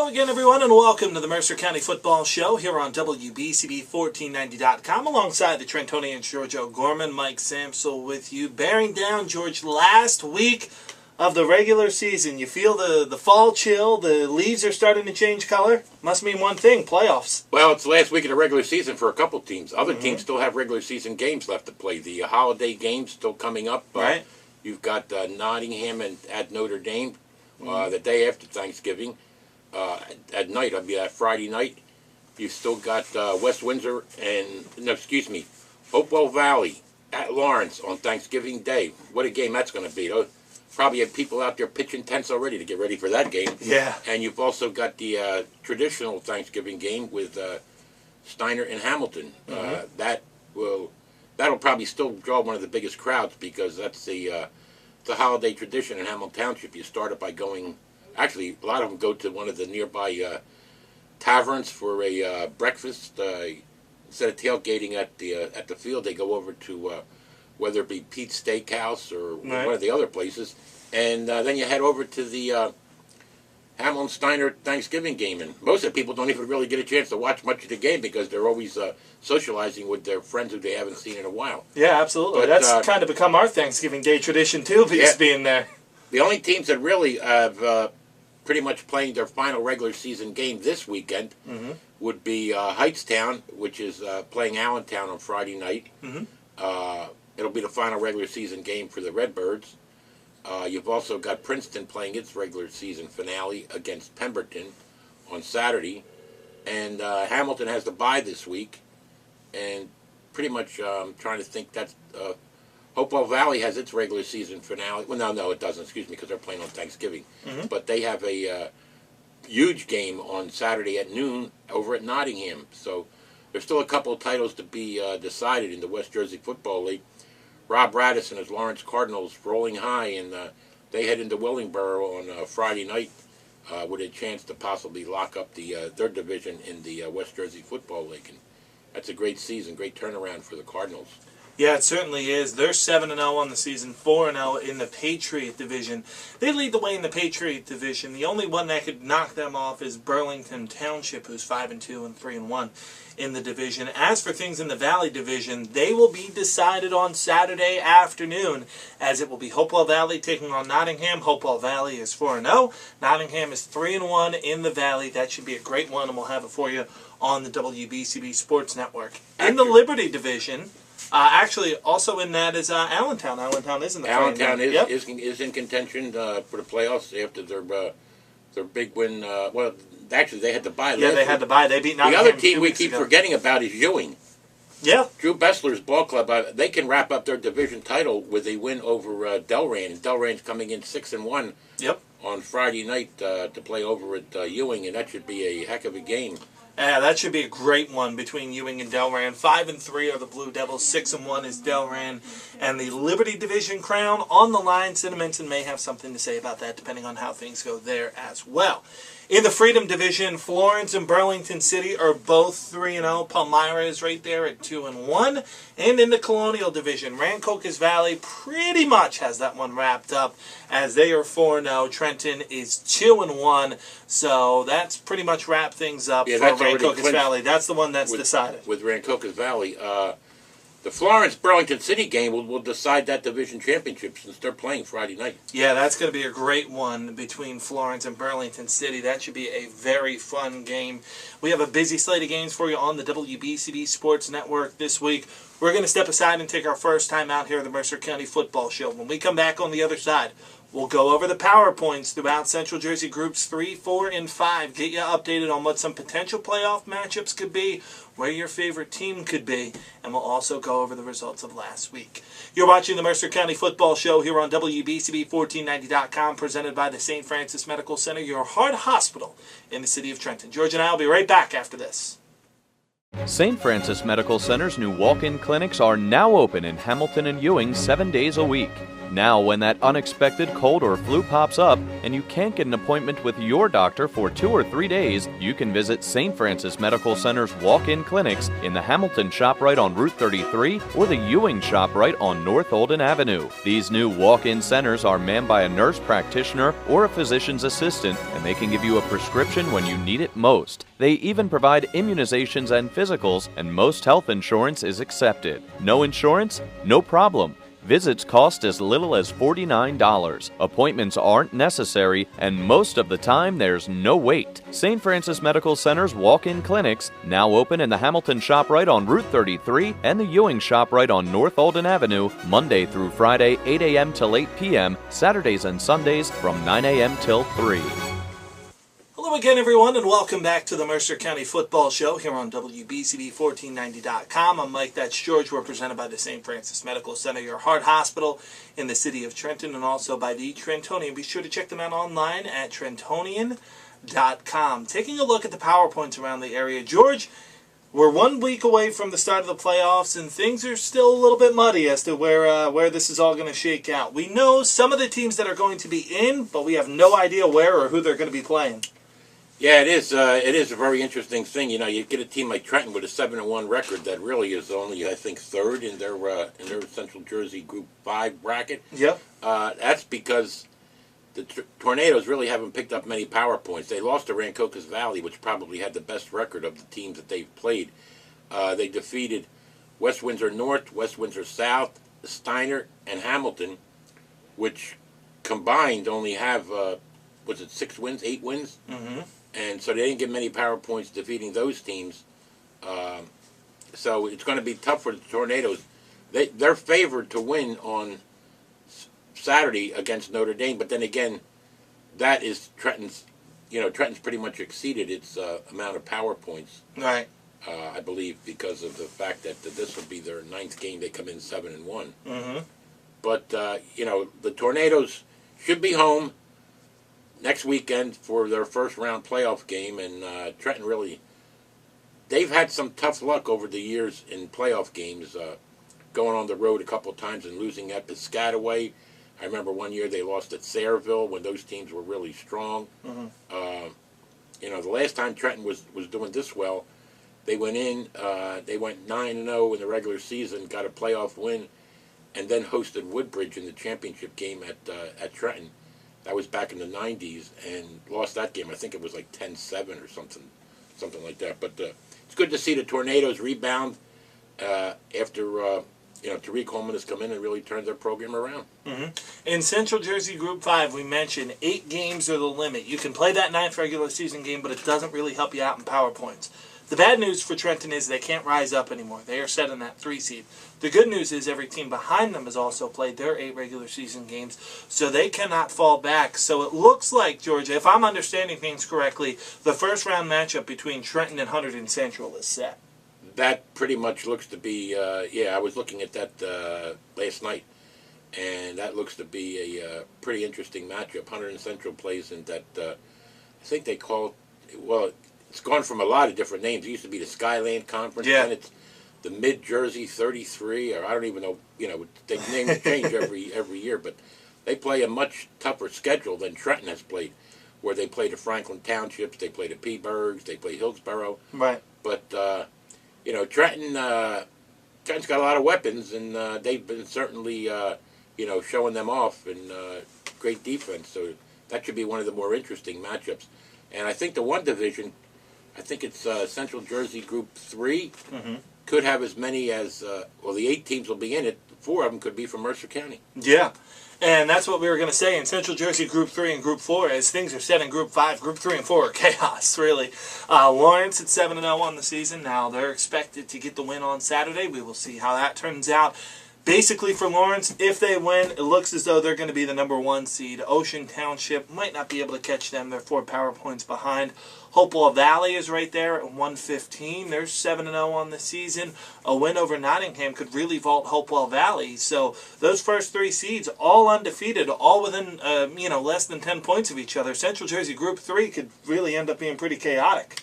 Hello again, everyone, and welcome to the Mercer County Football Show here on WBCB1490.com alongside the Trentonian George O'Gorman, Mike Samsel with you, bearing down, George, last week of the regular season. You feel the fall chill, the leaves are starting to change color. Must mean one thing, playoffs. Well, it's the last week of the regular season for a couple teams. Other teams still have regular season games left to play. The holiday games still coming up. Right. You've got Nottingham and at Notre Dame the day after Thanksgiving. At night, I'll be Friday night. You've still got West Windsor Hopewell Valley at Lawrence on Thanksgiving Day. What a game that's going to be. Probably have people out there pitching tents already to get ready for that game. Yeah. And you've also got the traditional Thanksgiving game with Steiner and Hamilton. That'll probably still draw one of the biggest crowds because that's the holiday tradition in Hamilton Township. You start it by going. Actually, a lot of them go to one of the nearby taverns for a breakfast. Instead of tailgating at the field, they go over to whether it be Pete's Steakhouse or one of the other places, and then you head over to the Hamilton Steiner Thanksgiving game. And most of the people don't even really get a chance to watch much of the game because they're always socializing with their friends who they haven't seen in a while. Yeah, absolutely. But, that's kind of become our Thanksgiving Day tradition too, being there. The only teams that really have pretty much playing their final regular season game this weekend would be Heightstown, which is playing Allentown on Friday night. It'll be the final regular season game for the Redbirds. You've also got Princeton playing its regular season finale against Pemberton on Saturday. And Hamilton has the bye this week. And pretty much I'm trying to think that's... Hopewell Valley has its regular season finale. Well, no, it doesn't. Excuse me, because they're playing on Thanksgiving. But they have a huge game on Saturday at noon over at Nottingham. So there's still a couple of titles to be decided in the West Jersey Football League. Rob Radis and his Lawrence Cardinals rolling high, and they head into Willingboro on Friday night with a chance to possibly lock up their division in the West Jersey Football League. And that's a great season, great turnaround for the Cardinals. Yeah, it certainly is. They're 7-0 on the season, 4-0 in the Patriot Division. They lead the way in the Patriot Division. The only one that could knock them off is Burlington Township, who's 5-2 and 3-1 in the division. As for things in the Valley Division, they will be decided on Saturday afternoon, as it will be Hopewell Valley taking on Nottingham. Hopewell Valley is 4-0. Nottingham is 3-1 in the Valley. That should be a great one, and we'll have it for you on the WBCB Sports Network. In the Liberty Division... actually, also in that is Allentown. Allentown is in the Allentown is in contention for the playoffs after their big win. Well, actually, they had to bye. Yeah, they had to bye. They beat Nottingham. The other team we keep forgetting about is Ewing. Yeah. Drew Bessler's ball club. They can wrap up their division title with a win over Delran. And Delran's coming in 6-1 on Friday night to play over at Ewing, and that should be a heck of a game. Yeah, that should be a great one between Ewing and Delran. 5-3 are the Blue Devils. 6-1 is Delran. And the Liberty Division crown on the line. Cinnaminson may have something to say about that, depending on how things go there as well. In the Freedom Division, Florence and Burlington City are both 3-0. Palmyra is right there at 2-1. And in the Colonial Division, Rancocas Valley pretty much has that one wrapped up, as they are 4-0. Trenton is 2-1. So that's pretty much wrapped things up for Rancocas Valley. That's the one that's decided. With Rancocas Valley. The Florence-Burlington City game will decide that division championship since they're playing Friday night. Yeah, that's going to be a great one between Florence and Burlington City. That should be a very fun game. We have a busy slate of games for you on the WBCB Sports Network this week. We're going to step aside and take our first time out here at the Mercer County Football Show. When we come back on the other side, we'll go over the PowerPoints throughout Central Jersey Groups 3, 4, and 5. Get you updated on what some potential playoff matchups could be, where your favorite team could be, and we'll also go over the results of last week. You're watching the Mercer County Football Show here on WBCB1490.com, presented by the St. Francis Medical Center, your heart hospital in the city of Trenton. George and I will be right back after this. St. Francis Medical Center's new walk-in clinics are now open in Hamilton and Ewing 7 days a week. Now, when that unexpected cold or flu pops up and you can't get an appointment with your doctor for 2 or 3 days, you can visit St. Francis Medical Center's walk-in clinics in the Hamilton ShopRite on Route 33 or the Ewing ShopRite on North Olden Avenue. These new walk-in centers are manned by a nurse practitioner or a physician's assistant, and they can give you a prescription when you need it most. They even provide immunizations and physicals, and most health insurance is accepted. No insurance? No problem. Visits cost as little as $49. Appointments aren't necessary, and most of the time there's no wait. St. Francis Medical Center's walk-in clinics, now open in the Hamilton ShopRite on Route 33 and the Ewing ShopRite on North Olden Avenue, Monday through Friday 8 a.m. till 8 p.m., Saturdays and Sundays from 9 a.m. till 3. Hello again, everyone, and welcome back to the Mercer County Football Show here on WBCB1490.com. I'm Mike, that's George. We're presented by the St. Francis Medical Center, your heart hospital in the city of Trenton, and also by the Trentonian. Be sure to check them out online at Trentonian.com. Taking a look at the PowerPoints around the area. George, we're 1 week away from the start of the playoffs, and things are still a little bit muddy as to where this is all going to shake out. We know some of the teams that are going to be in, but we have no idea where or who they're going to be playing. Yeah, it is. It is a very interesting thing. You know, you get a team like Trenton with a 7-1 record that really is only, I think, third in their Central Jersey Group 5 bracket. Yep. That's because the Tornadoes really haven't picked up many power points. They lost to Rancocas Valley, which probably had the best record of the teams that they've played. They defeated West Windsor North, West Windsor South, Steiner, and Hamilton, which combined only have, 6 wins, 8 wins? Mm-hmm. And so they didn't get many power points defeating those teams. So it's going to be tough for the Tornadoes. They're favored to win on Saturday against Notre Dame, but then again, that is Trenton's. You know, Trenton's pretty much exceeded its amount of power points. Right. I believe because of the fact that this will be their 9th game. They come in 7-1. Mm-hmm. But the Tornadoes should be home next weekend for their first round playoff game, and Trenton really, they've had some tough luck over the years in playoff games, going on the road a couple of times and losing at Piscataway. I remember one year they lost at Sayreville when those teams were really strong. Mm-hmm. The last time Trenton was doing this well, they went 9-0 in the regular season, got a playoff win, and then hosted Woodbridge in the championship game at Trenton. That was back in the 90s, and lost that game. I think it was like 10-7 or something like that. But it's good to see the Tornadoes rebound after Tariq Coleman has come in and really turned their program around. Mm-hmm. In Central Jersey Group 5, we mentioned 8 games are the limit. You can play that 9th regular season game, but it doesn't really help you out in power points. The bad news for Trenton is they can't rise up anymore. They are set in that 3 seed. The good news is every team behind them has also played their 8 regular season games, so they cannot fall back. So it looks like, Georgia, if I'm understanding things correctly, the first round matchup between Trenton and Hunterdon Central is set. That pretty much looks to be, I was looking at that last night, and that looks to be a pretty interesting matchup. Hunterdon Central plays in that, I think they call it, well, it's gone from a lot of different names. It used to be the Skyland Conference, and it's the Mid-Jersey 33, or I don't even know, they names change every year, but they play a much tougher schedule than Trenton has played, where they play the Franklin Townships, they play the Peaburgs, they play Hillsborough. Right. But, Trenton's got a lot of weapons, and they've been certainly, showing them off in great defense, so that should be one of the more interesting matchups. And I think the one division, I think it's Central Jersey Group 3, mm-hmm. could have as many as, the 8 teams will be in it. 4 of them could be from Mercer County. Yeah, and that's what we were going to say in Central Jersey Group 3 and Group 4. As things are set in Group 5, Group 3 and 4 are chaos, really. Lawrence at 7-0 on the season. Now they're expected to get the win on Saturday. We will see how that turns out. Basically, for Lawrence, if they win, it looks as though they're going to be the number 1 seed. Ocean Township might not be able to catch them. They're 4 power points behind. Hopewell Valley is right there at 115. They're 7-0 on the season. A win over Nottingham could really vault Hopewell Valley. So those first 3 seeds, all undefeated, all within less than 10 points of each other. Central Jersey Group 3 could really end up being pretty chaotic.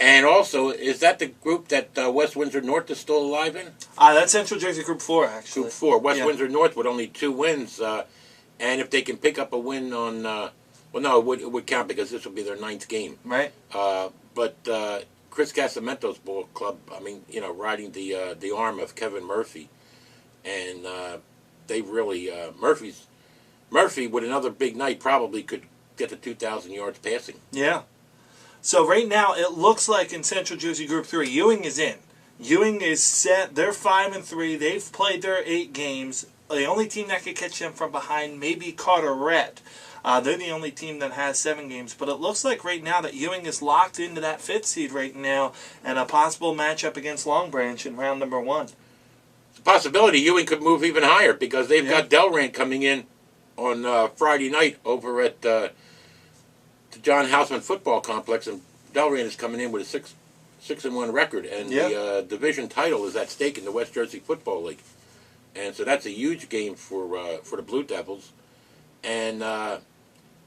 And also, is that the group that West Windsor North is still alive in? That's Central Jersey Group 4, actually. Group 4. West Yeah. Windsor North with only 2 wins. And if they can pick up a win on... well, no, it would count because this will be their 9th game. Right. But Chris Casamento's ball club, I mean, riding the arm of Kevin Murphy. And they really... Murphy, with another big night, probably could get to 2,000 yards passing. Yeah. So right now, it looks like in Central Jersey Group 3, Ewing is in. Ewing is set. They're 5-3. They've played their 8 games. The only team that could catch them from behind may be Carteret. They're the only team that has 7 games. But it looks like right now that Ewing is locked into that 5th seed right now and a possible matchup against Long Branch in round number 1. It's a possibility Ewing could move even higher because they've got Delran coming in on Friday night over at the John Houseman Football Complex, and Delran is coming in with a 6-1 record, and the division title is at stake in the West Jersey Football League, and so that's a huge game for the Blue Devils. And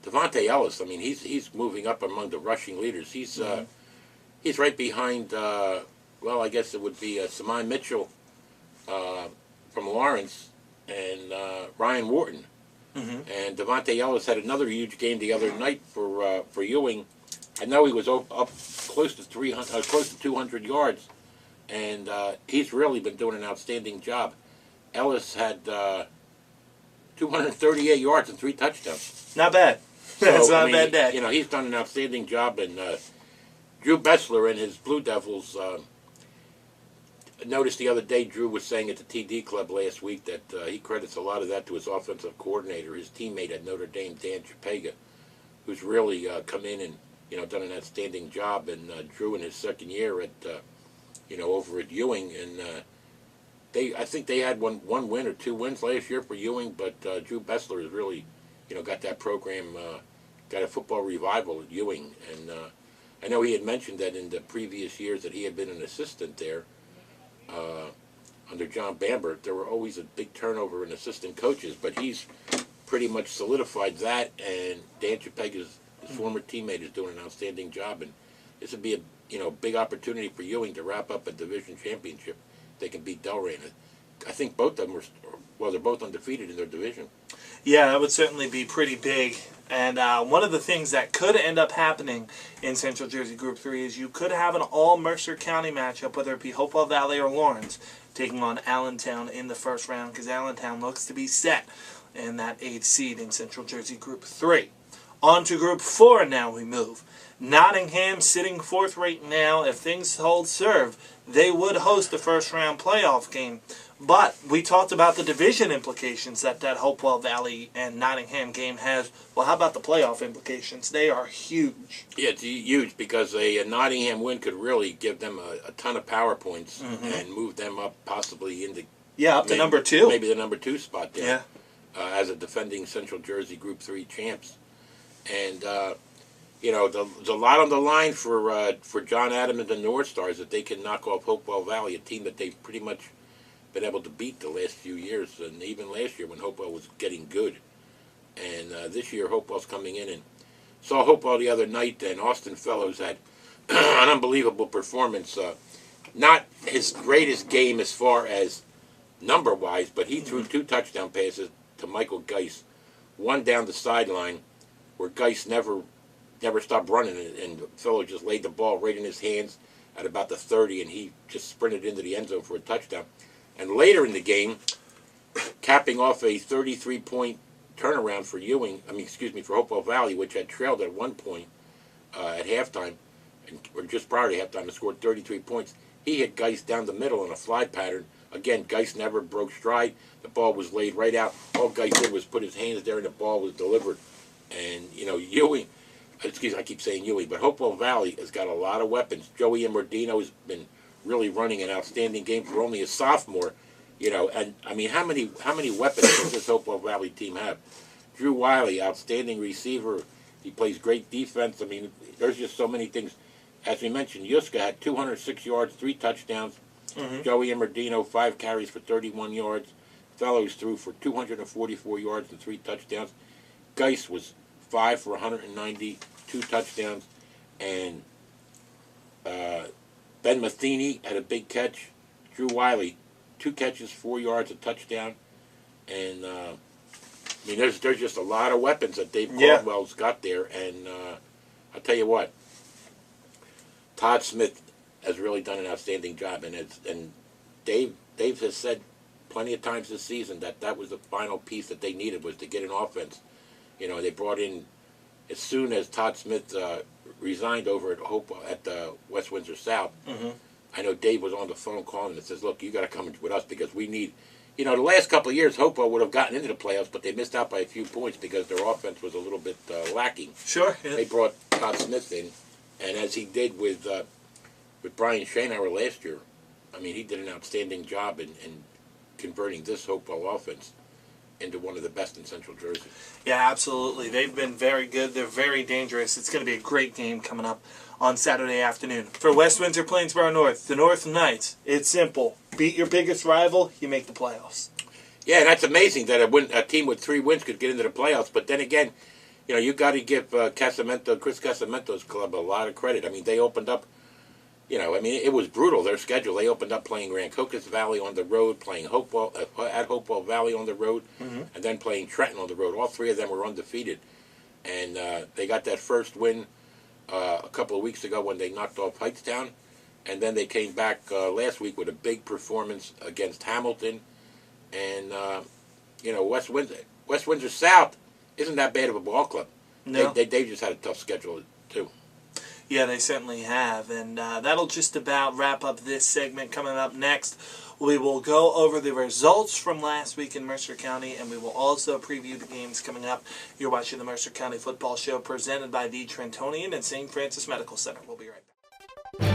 Devontae Ellis, I mean, he's moving up among the rushing leaders. He's right behind. Well, I guess it would be Samai Mitchell from Lawrence and Ryan Wharton. And Devontae Ellis had another huge game the other night for Ewing. I know he was up close to 200 yards, and he's really been doing an outstanding job. Ellis had 238 yards and 3 touchdowns. Not bad. That's not a bad day. He's done an outstanding job, and Drew Bessler and his Blue Devils. Noticed the other day Drew was saying at the TD Club last week that he credits a lot of that to his offensive coordinator, his teammate at Notre Dame, Dan Chapega, who's really come in and done an outstanding job. And Drew in his 2nd year at over at Ewing, and I think they had one win or 2 wins last year for Ewing, but Drew Bessler has really got that program, got a football revival at Ewing. And I know he had mentioned that in the previous years that he had been an assistant there. Under John Bamber, there were always a big turnover in assistant coaches, but he's pretty much solidified that, and Dan Chapega's his former teammate is doing an outstanding job, and this would be a big opportunity for Ewing to wrap up a division championship. They can beat Delran. I think both of them they're both undefeated in their division. Yeah, that would certainly be pretty big. And one of the things that could end up happening in Central Jersey Group 3 is you could have an all-Mercer County matchup, whether it be Hopewell Valley or Lawrence, taking on Allentown in the first round, because Allentown looks to be set in that 8th seed in Central Jersey Group 3. On to Group 4 now we move. Nottingham sitting 4th right now. If things hold serve, they would host the first-round playoff game. But we talked about the division implications that Hopewell Valley and Nottingham game has. Well, how about the playoff implications? They are huge. Yeah, it's huge because a Nottingham win could really give them a ton of power points and move them up possibly into up to number 2. Maybe the number 2 spot there as a defending Central Jersey Group 3 champs. And, there's a lot on the line for John Adams and the North Stars that they can knock off Hopewell Valley, a team that they've pretty much been able to beat the last few years, and even last year when Hopewell was getting good. And this year Hopewell's coming in, and saw Hopewell the other night, and Austin Fellows had an unbelievable performance. Not his greatest game as far as number-wise, but he threw 2 touchdown passes to Michael Geis, one down the sideline where Geis never stopped running, and Fellows just laid the ball right in his hands at about the 30, and he just sprinted into the end zone for a touchdown. And later in the game, capping off a 33-point turnaround for for Hopewell Valley, which had trailed at one point at halftime, or just prior to halftime, and scored 33 points. He hit Geis down the middle in a fly pattern. Again, Geis never broke stride. The ball was laid right out. All Geis did was put his hands there, and the ball was delivered. And, Ewing, I keep saying Ewing, but Hopewell Valley has got a lot of weapons. Joey Immordino has been really running an outstanding game for only a sophomore, and I mean, how many weapons does this Hopewell Valley team have? Drew Wiley, outstanding receiver. He plays great defense. I mean, there's just so many things. As we mentioned, Yuska had 206 yards, 3 touchdowns. Joey Immordino, 5 carries for 31 yards. Fellows threw for 244 yards and 3 touchdowns. Geis was 5 for 190, 2 touchdowns, and Ben Matheny had a big catch. Drew Wiley, 2 catches, 4 yards, a touchdown. And, I mean, there's just a lot of weapons that Dave Caldwell's got there. And I'll tell you what, Todd Smith has really done an outstanding job. And Dave has said plenty of times this season that was the final piece that they needed, was to get an offense. You know, they brought in, as soon as Todd Smith resigned over at the West Windsor South, I know Dave was on the phone calling and says, look, you got to come with us because we need, you know, the last couple of years, Hopewell would have gotten into the playoffs, but they missed out by a few points because their offense was a little bit lacking. Sure. Yeah. They brought Todd Smith in, and as he did with Brian Schoenauer last year, I mean, he did an outstanding job in converting this Hopewell offense into one of the best in Central Jersey. Yeah, absolutely. They've been very good. They're very dangerous. It's going to be a great game coming up on Saturday afternoon. For West Windsor Plainsboro North, the North Knights, it's simple. Beat your biggest rival, you make the playoffs. Yeah, and that's amazing that a team with 3 wins could get into the playoffs. But then again, you know, you got to give Chris Casamento's club a lot of credit. I mean, they opened up, you know, I mean, it was brutal, their schedule. They opened up playing Rancocas Valley on the road, playing Hopewell at Hopewell Valley on the road, and then playing Trenton on the road. All 3 of them were undefeated. And they got that first win a couple of weeks ago when they knocked off Hightstown. And then they came back last week with a big performance against Hamilton. And, you know, West Windsor South isn't that bad of a ball club. No. They just had a tough schedule, too. Yeah, they certainly have. And that'll just about wrap up this segment. Coming up next, we will go over the results from last week in Mercer County, and we will also preview the games coming up. You're watching the Mercer County Football Show presented by the Trentonian and St. Francis Medical Center. We'll be right back.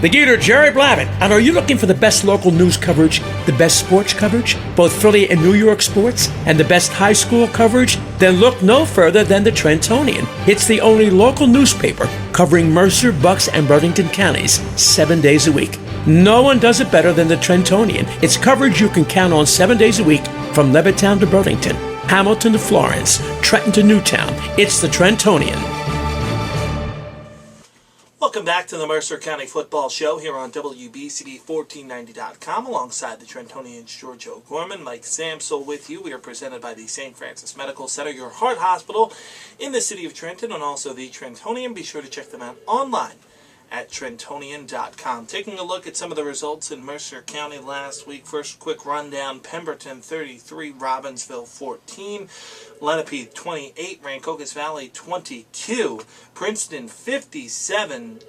The Gator Jerry Blavitt. And are you looking for the best local news coverage, the best sports coverage, both Philly and New York sports, and the best high school coverage? Then look no further than the Trentonian. It's the only local newspaper covering Mercer, Bucks, and Burlington counties 7 days a week. No one does it better than the Trentonian. It's coverage you can count on 7 days a week from Levittown to Burlington, Hamilton to Florence, Trenton to Newtown. It's the Trentonian. Welcome back to the Mercer County Football Show here on WBCB1490.com alongside the Trentonians George O'Gorman, Mike Samsel with you. We are presented by the St. Francis Medical Center, your heart hospital in the city of Trenton, and also the Trentonian. Be sure to check them out online at Trentonian.com. Taking a look at some of the results in Mercer County last week. First, quick rundown. Pemberton 33, Robbinsville 14, Lenape 28, Rancocas Valley 22, Princeton 57,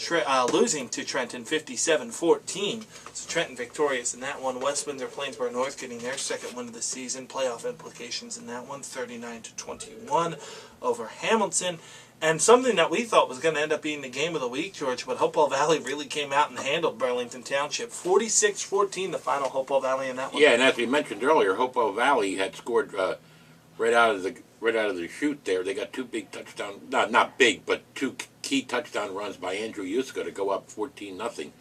losing to Trenton 57-14. So Trenton victorious in that one. West Windsor Plainsboro North getting their second win of the season. Playoff implications in that one, 39-21 over Hamilton. And something that we thought was going to end up being the game of the week, George, but Hopewell Valley really came out and handled Burlington Township. 46-14, the final Hopewell Valley in that one. Yeah, and as we mentioned earlier, Hopewell Valley had scored right out of the chute there. They got 2 big touchdown, not big, but 2 key touchdown runs by Andrew Yuska to go up 14-0.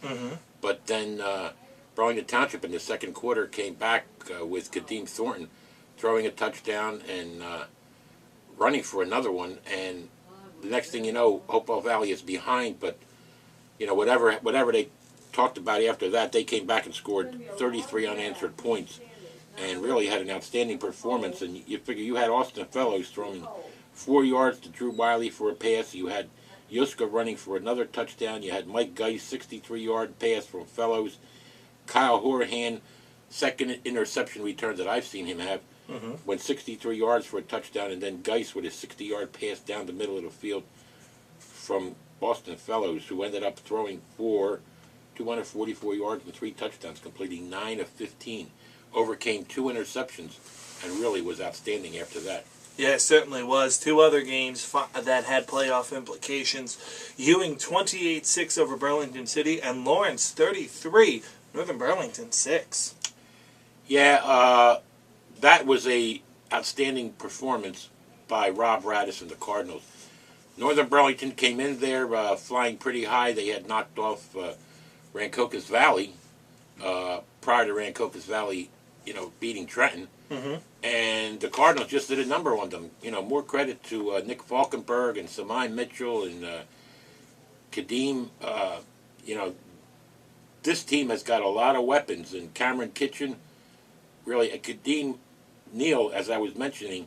But then Burlington Township in the second quarter came back with Kadeem Thornton throwing a touchdown and running for another one, and the next thing you know, Hopewell Valley is behind, but, you know, whatever they talked about after that, they came back and scored 33 unanswered points and really had an outstanding performance. And you figure you had Austin Fellows throwing 4 yards to Drew Wiley for a pass. You had Yuska running for another touchdown. You had Mike Geis, 63-yard pass from Fellows. Kyle Horahan, second interception return that I've seen him have. Went 63 yards for a touchdown, and then Geis with his 60-yard pass down the middle of the field from Boston Fellows, who ended up throwing for 244 yards and 3 touchdowns, completing 9 of 15. Overcame 2 interceptions, and really was outstanding after that. Yeah, it certainly was. 2 other games that had playoff implications. Ewing 28-6 over Burlington City, and Lawrence 33, Northern Burlington 6. Yeah, that was a outstanding performance by Rob Radis and the Cardinals. Northern Burlington came in there flying pretty high. They had knocked off Rancocas Valley prior to Rancocas Valley, you know, beating Trenton. And the Cardinals just did a number on them. You know, more credit to Nick Falkenberg and Samai Mitchell and Kadeem. You know, this team has got a lot of weapons, and Cameron Kitchen, really, Kadeem Neal, as I was mentioning,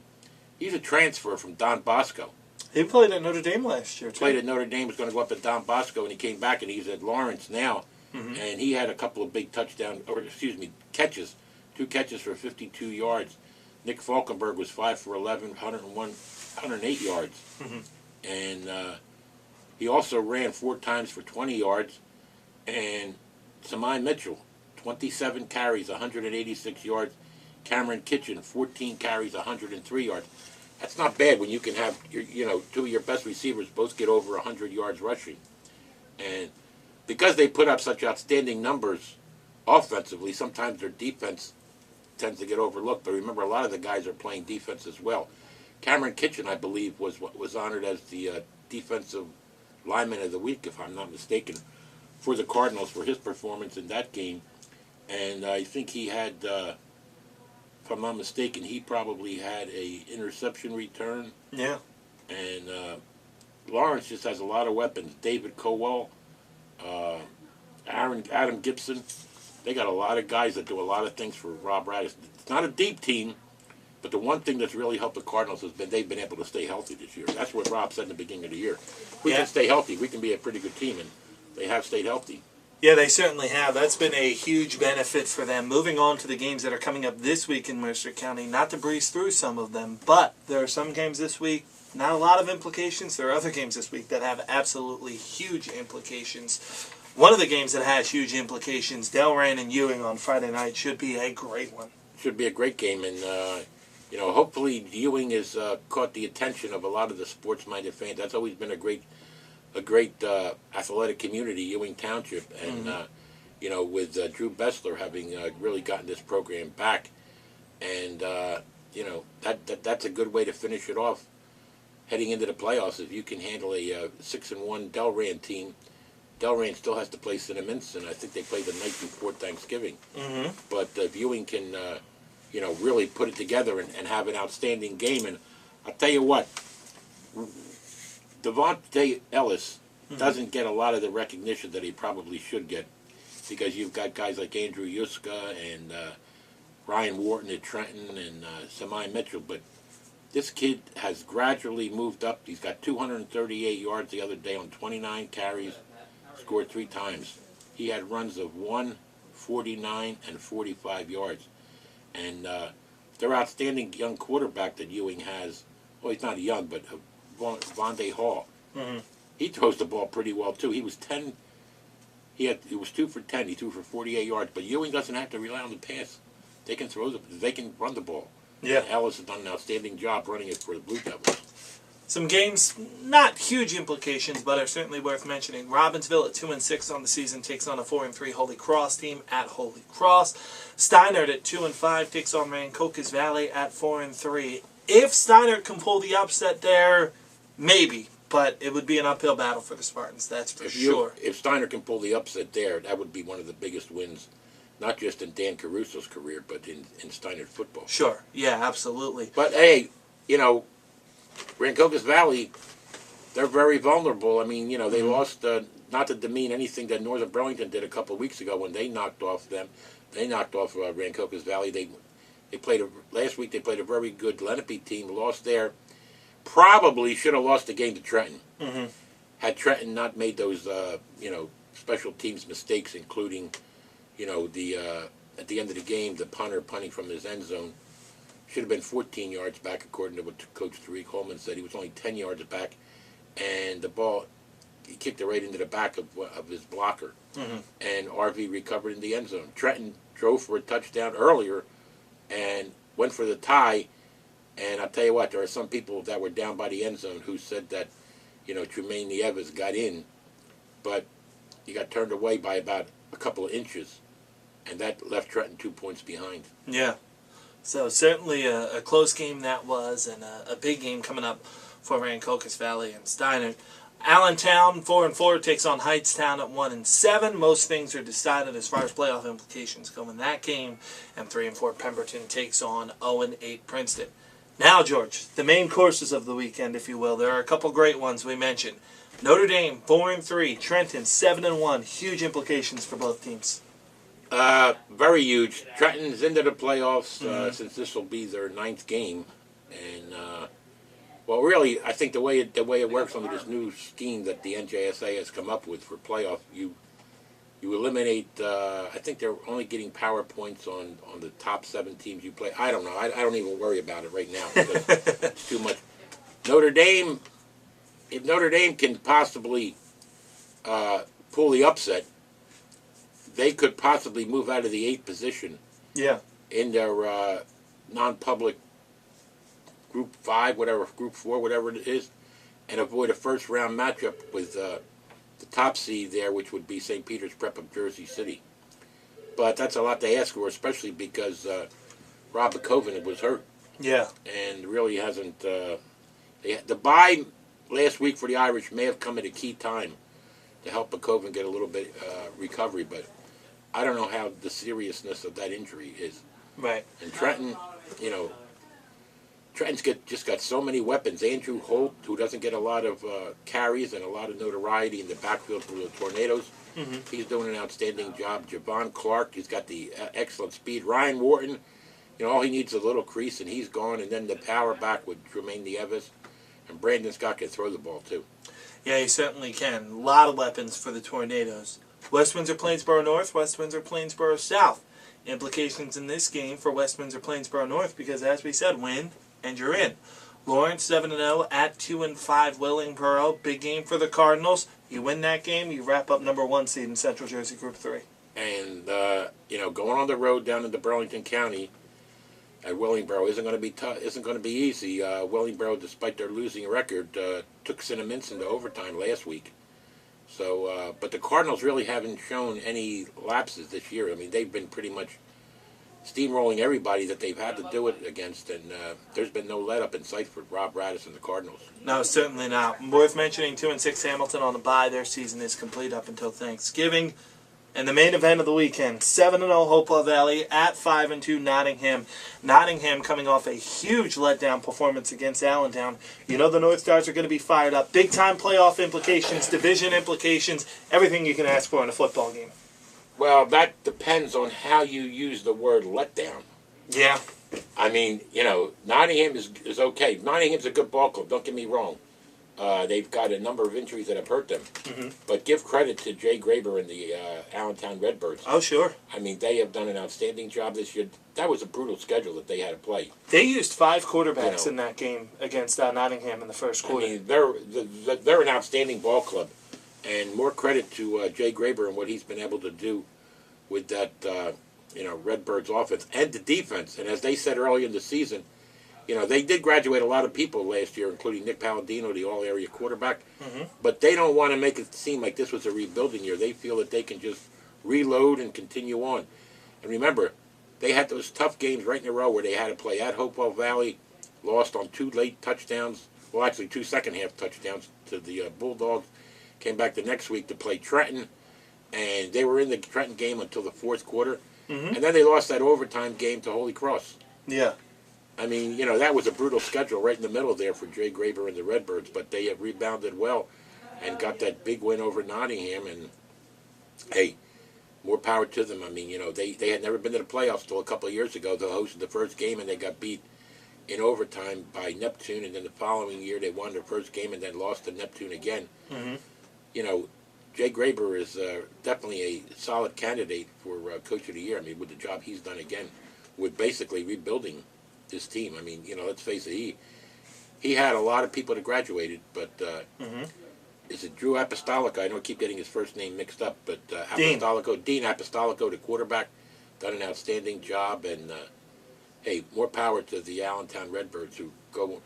he's a transfer from Don Bosco. He played at Notre Dame last year, too. Played at Notre Dame, was going to go up at Don Bosco, and he came back, and he's at Lawrence now. And he had a couple of big catches. 2 catches for 52 yards. Nick Falkenberg was 5 for 11, 108 yards. And he also ran 4 times for 20 yards. And Samai Mitchell, 27 carries, 186 yards. Cameron Kitchen, 14 carries, 103 yards. That's not bad when you can have 2 of your best receivers both get over 100 yards rushing. And because they put up such outstanding numbers offensively, sometimes their defense tends to get overlooked. But remember, a lot of the guys are playing defense as well. Cameron Kitchen, I believe, was honored as the defensive lineman of the week, if I'm not mistaken, for the Cardinals for his performance in that game. And I think he had, if I'm not mistaken, he probably had a interception return. Yeah. And Lawrence just has a lot of weapons. David Cowell, Adam Gibson. They got a lot of guys that do a lot of things for Rob Radis. It's not a deep team, but the one thing that's really helped the Cardinals has been they've been able to stay healthy this year. That's what Rob said in the beginning of the year. We can stay healthy. We can be a pretty good team, and they have stayed healthy. Yeah, they certainly have. That's been a huge benefit for them. Moving on to the games that are coming up this week in Mercer County, not to breeze through some of them, but there are some games this week, not a lot of implications. There are other games this week that have absolutely huge implications. One of the games that has huge implications, Delran and Ewing on Friday night, should be a great one. Should be a great game, and hopefully Ewing has caught the attention of a lot of the sports-minded fans. That's always been a great athletic community, Ewing Township, and with Drew Bessler having really gotten this program back, and that's a good way to finish it off heading into the playoffs. If you can handle a 6-1 Delran team. Delran still has to play Cinnaminson. I think they play the night before Thanksgiving. But if Ewing can, really put it together and have an outstanding game, and I'll tell you what, Devontae Ellis doesn't get a lot of the recognition that he probably should get, because you've got guys like Andrew Yuska and Ryan Wharton at Trenton and Samai Mitchell, but this kid has gradually moved up. He's got 238 yards the other day on 29 carries, scored 3 times. He had runs of 1, 49, and 45 yards. And their outstanding young quarterback that Ewing has, well, he's not young, but Vondae Hall. He throws the ball pretty well too. He was 10. He was 2 for 10. He threw for 48 yards. But Ewing doesn't have to rely on the pass. They can they can run the ball. Yeah. And Ellis has done an outstanding job running it for the Blue Devils. Some games, not huge implications, but are certainly worth mentioning. Robbinsville at 2-6 on the season takes on a 4-3 Holy Cross team at Holy Cross. Steinert at 2-5 takes on Rancocas Valley at 4-3. If Steinert can pull the upset there, maybe, but it would be an uphill battle for the Spartans. That's for sure. If Steinert can pull the upset there, that would be one of the biggest wins, not just in Dan Caruso's career, but in Steinert football. Sure. Yeah, absolutely. But hey, Rancocas Valley, they're very vulnerable. I mean, they lost, not to demean anything that Northern Burlington did a couple of weeks ago when they knocked off them. They knocked off Rancocas Valley. They played last week. They played a very good Lenape team. Lost there. Probably should have lost the game to Trenton. Had Trenton not made those, special teams mistakes, including, at the end of the game, the punter punting from his end zone. Should have been 14 yards back, according to what Coach Tariq Holman said. He was only 10 yards back, and the ball, he kicked it right into the back of his blocker, and RV recovered in the end zone. Trenton drove for a touchdown earlier and went for the tie, and I'll tell you what, there are some people that were down by the end zone who said that, Tremaine Nieves got in, but he got turned away by about a couple of inches, and that left Trenton 2 points behind. Yeah. So certainly a close game that was, and a big game coming up for Rancocas Valley and Steinert. Allentown 4-4 takes on Heightstown at 1-7. Most things are decided as far as playoff implications go in that game. And 3-4 Pemberton takes on 0-8 Princeton. Now, George, the main courses of the weekend, if you will. There are a couple great ones we mentioned. Notre Dame 4-3, Trenton 7-1. Huge implications for both teams. Very huge. Trenton's into the playoffs since this will be their 9th game, and well, really, I think the way it works under this new scheme that the NJSA has come up with for playoff, you eliminate. I think they're only getting power points on the top 7 teams you play. I don't know. I don't even worry about it right now because it's too much. Notre Dame, if Notre Dame can possibly pull the upset, they could possibly move out of the 8th position. Yeah. In their non-public Group 5, whatever, Group 4, whatever it is, and avoid a first-round matchup with the top seed there, which would be St. Peter's Prep of Jersey City. But that's a lot to ask for, especially because Rob McCoven was hurt. Yeah. And really hasn't... the bye last week for the Irish may have come at a key time to help McCoven get a little bit recovery, but I don't know how the seriousness of that injury is. Right. And Trenton, Trenton's just got so many weapons. Andrew Holt, who doesn't get a lot of carries and a lot of notoriety in the backfield for the Tornadoes, he's doing an outstanding job. Javon Clark, he's got the excellent speed. Ryan Wharton, all he needs is a little crease, and he's gone. And then the power back with Jermaine Nieves, and Brandon Scott can throw the ball too. Yeah, he certainly can. A lot of weapons for the Tornadoes. West Windsor-Plainsboro North, West Windsor-Plainsboro South. Implications in this game for West Windsor-Plainsboro North because, as we said, win and you're in. Lawrence 7-0 at 2-5 Willingboro. Big game for the Cardinals. You win that game, you wrap up number 1 seed in Central Jersey Group 3. And going on the road down into Burlington County at Willingboro isn't going to be tough. Isn't going to be easy. Willingboro, despite their losing record, took Cinnaminson into overtime last week. So, but the Cardinals really haven't shown any lapses this year. I mean, they've been pretty much steamrolling everybody that they've had to do it against, and there's been no let-up in sight for Rob Radis and the Cardinals. No, certainly not. Worth mentioning, 2-6 Hamilton on the bye. Their season is complete up until Thanksgiving. And the main event of the weekend, 7-0 Hopewell Valley at 5-2 Nottingham. Nottingham coming off a huge letdown performance against Allentown. The North Stars are going to be fired up. Big-time playoff implications, division implications, everything you can ask for in a football game. Well, that depends on how you use the word letdown. Yeah. I mean, Nottingham is okay. Nottingham's a good ball club, don't get me wrong. They've got a number of injuries that have hurt them. Mm-hmm. But give credit to Jay Graber and the Allentown Redbirds. Oh, sure. I mean, they have done an outstanding job this year. That was a brutal schedule that they had to play. They used 5 quarterbacks in that game against Nottingham in the first quarter. I mean, they're an outstanding ball club. And more credit to Jay Graber and what he's been able to do with that, Redbirds offense and the defense. And as they said earlier in the season, they did graduate a lot of people last year, including Nick Palladino, the all-area quarterback. Mm-hmm. But they don't want to make it seem like this was a rebuilding year. They feel that they can just reload and continue on. And remember, they had those tough games right in a row where they had to play at Hopewell Valley, lost on 2 late touchdowns, well, actually 2 second-half touchdowns to the Bulldogs, came back the next week to play Trenton, and they were in the Trenton game until the 4th quarter. Mm-hmm. And then they lost that overtime game to Holy Cross. Yeah. I mean, that was a brutal schedule right in the middle there for Jay Graber and the Redbirds, but they have rebounded well and got that big win over Nottingham, and, hey, more power to them. I mean, they had never been to the playoffs until a couple of years ago. They hosted the first game, and they got beat in overtime by Neptune, and then the following year they won their first game and then lost to Neptune again. Mm-hmm. Jay Graber is definitely a solid candidate for Coach of the Year. I mean, with the job he's done again, with basically rebuilding this team. I mean, let's face it, he had a lot of people that graduated, but is it Drew Apostolico? I know I keep getting his first name mixed up, but Dean Apostolico, the quarterback, done an outstanding job, and hey, more power to the Allentown Redbirds, who go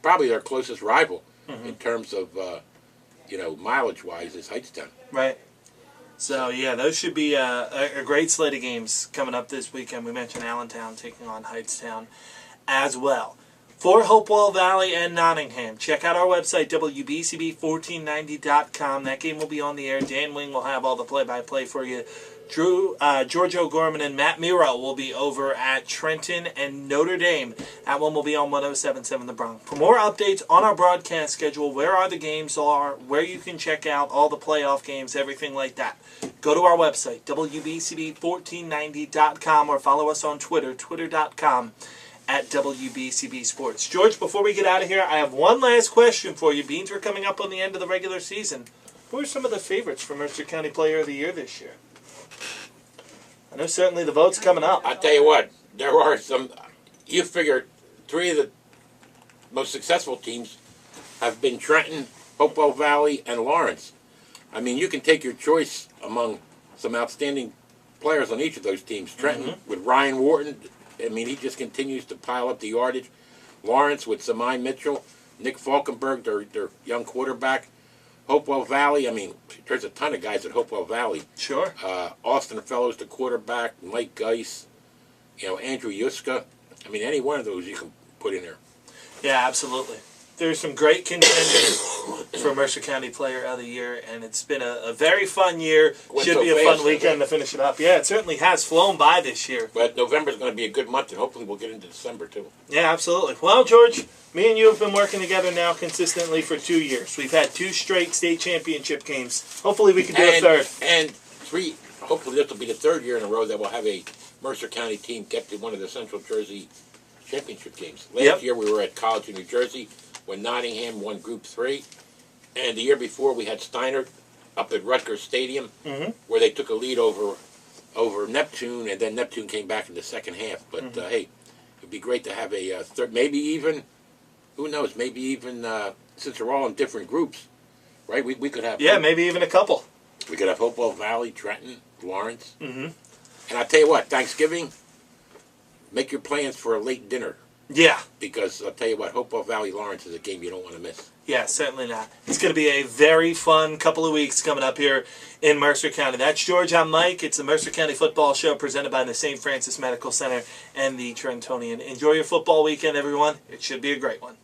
probably their closest rival in terms of mileage-wise is Hightstown. Right. So, yeah, those should be a great slate of games coming up this weekend. We mentioned Allentown taking on Hightstown as well. for Hopewell Valley and Nottingham. Check out our website, WBCB1490.com. That game will be on the air. Dan Wing will have all the play-by-play for you. George O'Gorman and Matt Miro will be over at Trenton and Notre Dame. That one will be on 107.7 The Bronx. For more updates on our broadcast schedule, where the games are, where you can check out all the playoff games, everything like that, go to our website, WBCB1490.com, or follow us on Twitter, twitter.com at WBCB Sports. George, before we get out of here, I have one last question for you. Beans are coming up on the end of the regular season. Who are some of the favorites for Mercer County Player of the Year this year? I know certainly the vote's coming up. I'll tell you what, there are some, you figure 3 of the most successful teams have been Trenton, Hopewell Valley, and Lawrence. I mean, you can take your choice among some outstanding players on each of those teams. Trenton with Ryan Wharton, I mean, he just continues to pile up the yardage. Lawrence with Samai Mitchell, Nick Falkenberg, their young quarterback. Hopewell Valley, I mean, there's a ton of guys at Hopewell Valley. Sure. Austin Fellows, the quarterback, Mike Geis, Andrew Yuska. I mean, any one of those you can put in there. Yeah, absolutely. There's some great contenders for Mercer County Player of the Year, and it's been a very fun year. Should be a fun weekend to finish it up. Yeah, it certainly has flown by this year. But November's going to be a good month, and hopefully we'll get into December, too. Yeah, absolutely. Well, George, me and you have been working together now consistently for 2 years. We've had 2 straight state championship games. Hopefully we can do a third. And 3, hopefully this will be the 3rd year in a row that we'll have a Mercer County team get to one of the Central Jersey championship games. Last year we were at College in New Jersey when Nottingham won Group 3. And the year before we had Steiner up at Rutgers Stadium where they took a lead over Neptune, and then Neptune came back in the second half. But, hey, it would be great to have a third, maybe even, who knows, maybe even, since they're all in different groups, right, we could have... Yeah, maybe even a couple. We could have Hopewell Valley, Trenton, Lawrence. And I'll tell you what, Thanksgiving, make your plans for a late dinner. Yeah. Because I'll tell you what, Hopewell Valley Lawrence is a game you don't want to miss. Yeah, certainly not. It's going to be a very fun couple of weeks coming up here in Mercer County. That's George, I'm Mike. It's the Mercer County Football Show presented by the St. Francis Medical Center and the Trentonian. Enjoy your football weekend, everyone. It should be a great one.